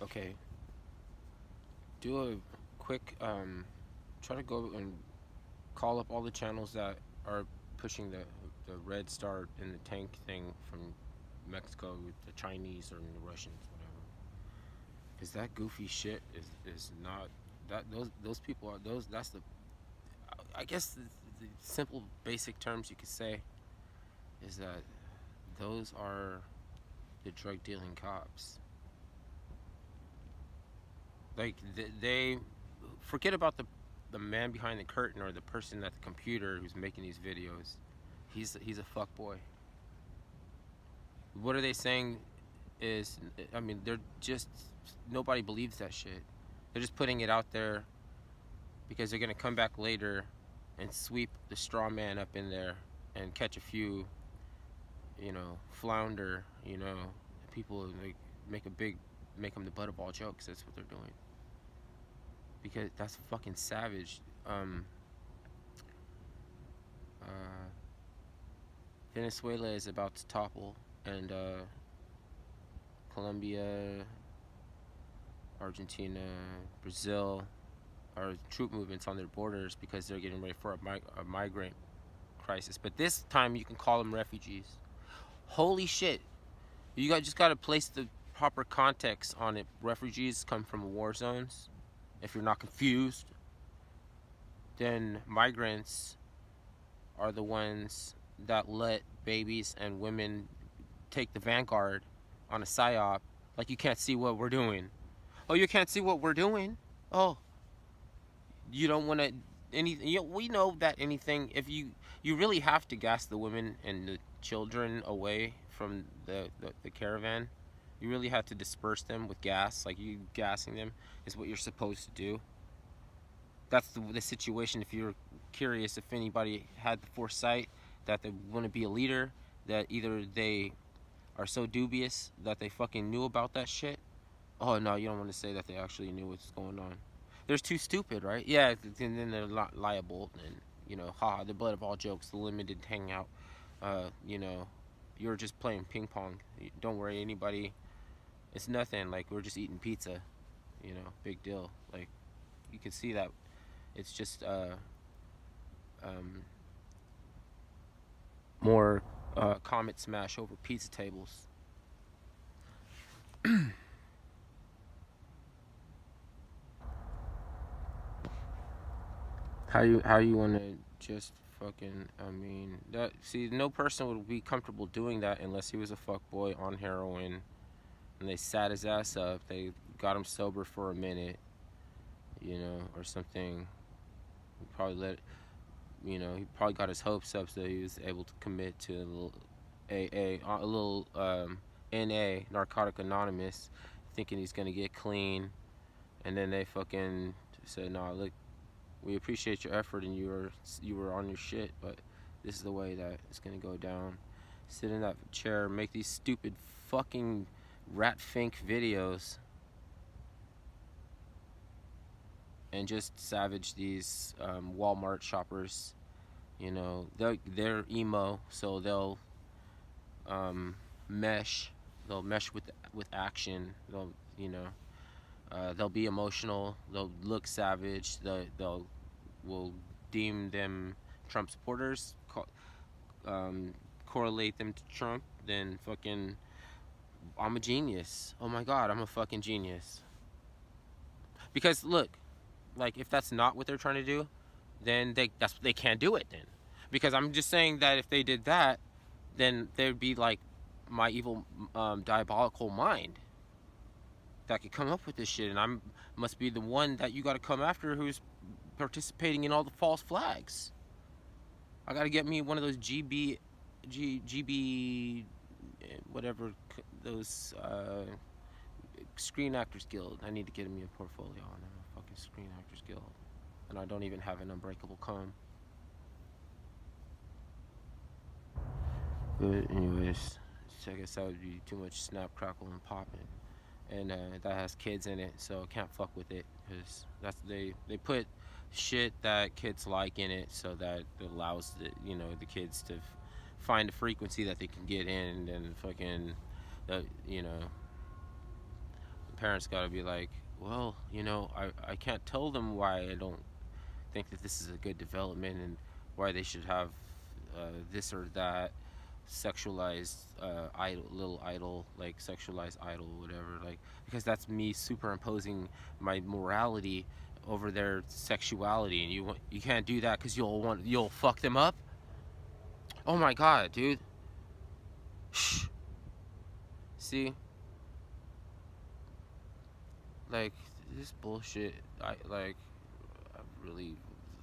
okay, do a quick try to go and call up all the channels that are pushing the red star in the tank thing from Mexico, the Chinese or the Russians, whatever. Because that goofy shit is not that those people are those. That's the I guess the simple basic terms you could say is that those are the drug dealing cops. Like they forget about the man behind the curtain or the person at the computer who's making these videos. He's a fuck boy. What are they saying? Is I mean they're just nobody believes that shit. They're just putting it out there because they're gonna come back later and sweep the straw man up in there and catch a few, flounder, people like make them the butt of all jokes. That's what they're doing because that's fucking savage. Uh, Venezuela is about to topple, and Colombia, Argentina, Brazil are troop movements on their borders because they're getting ready for a migrant crisis. But this time you can call them refugees. Holy shit! Just got to place the proper context on it. Refugees come from war zones. If you're not confused, then migrants are the ones that let babies and women take the vanguard on a psyop. Like, you can't see what we're doing. Oh, you can't see what we're doing? Oh, you don't want to we know that anything, if you really have to gas the women and the children away from the caravan. You really have to disperse them with gas. Like, you gassing them is what you're supposed to do. That's the situation. If you're curious if anybody had the foresight that they want to be a leader, that either they are so dubious that they fucking knew about that shit. Oh no, you don't want to say that they actually knew what's going on. They're too stupid, right? Yeah, and then they're liable, and haha, the butt of all jokes, the limited hangout. Uh, you know, you're just playing ping pong. Don't worry, anybody. It's nothing. Like, we're just eating pizza. Big deal. Like, you can see that it's just um, more comet smash over pizza tables. How you want to just fucking, I mean, that, see, no person would be comfortable doing that unless he was a fuck boy on heroin and they sat his ass up, they got him sober for a minute, or something. He probably he probably got his hopes up so he was able to commit to a little a little NA, Narcotic Anonymous, thinking he's gonna get clean, and then they fucking said, "Nah, look, we appreciate your effort and you were on your shit, but this is the way that it's gonna go down. Sit in that chair, make these stupid fucking rat fink videos, and just savage these Walmart shoppers. They're emo, so um, mesh. They'll mesh with action. They'll be emotional. They'll look savage. They'll will deem them Trump supporters. Correlate them to Trump. Then fucking, I'm a genius. Oh my god, I'm a fucking genius. Because look, like, if that's not what they're trying to do, then they can't do it then. Because I'm just saying that if they did that, then there'd be like my evil diabolical mind that could come up with this shit, and I must be the one that you got to come after who's participating in all the false flags. I got to get me one of those GB whatever, those Screen Actors Guild. I need to get me a portfolio on a fucking Screen Actors Guild, and I don't even have an unbreakable comb. But anyways, I guess that would be too much snap, crackle, and popping, and that has kids in it, so I can't fuck with it because they put shit that kids like in it, so that it allows the kids to find a frequency that they can get in, and fucking the parents gotta be like, well, I can't tell them why I don't think that this is a good development and why they should have this or that sexualized idol, little idol, like sexualized idol, whatever, like, because that's me superimposing my morality over their sexuality, and you can't do that because you'll fuck them up. Oh my god, dude. Shh. See, like, this bullshit. I really,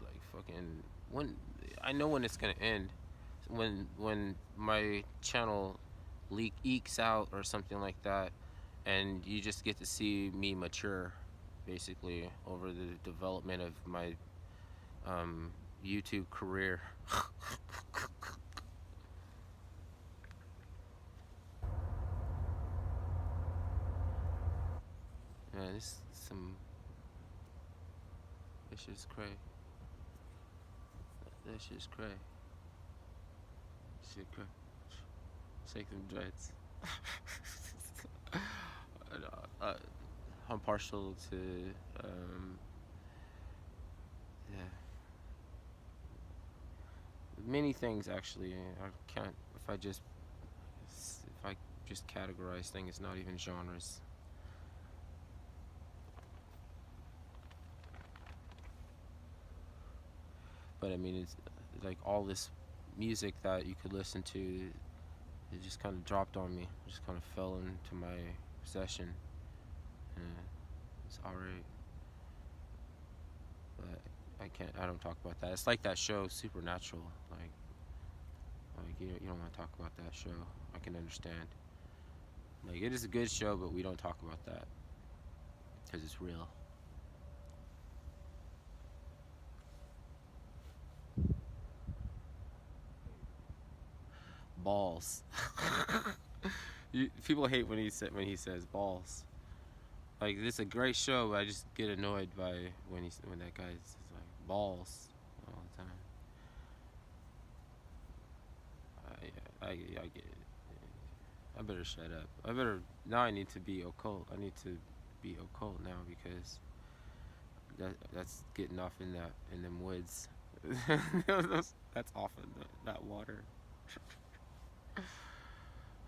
like, fucking, when I know when it's gonna end, when my channel ekes out or something like that, and you just get to see me mature, basically, over the development of my um, YouTube career. Yeah, this shit's cray. That shit's cray. Shit cray. Shake them dreads. uh, I'm partial to yeah, many things actually. I can't if I just categorize things, not even genres. But I mean, it's like all this music that you could listen to. It just kind of dropped on me. It just kind of fell into my possession. And it's alright, but I can't. I don't talk about that. It's like that show, Supernatural. Like you don't want to talk about that show. I can understand. Like, it is a good show, but we don't talk about that because it's real. Balls. People hate when he says balls. Like, this is a great show, but I just get annoyed by when that guy says like balls all the time. I get it. I better shut up. Now I need to be occult. I need to be occult now because that's getting off in them woods. That's off in that water.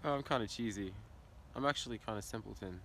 Oh, I'm kind of cheesy. I'm actually kind of simpleton.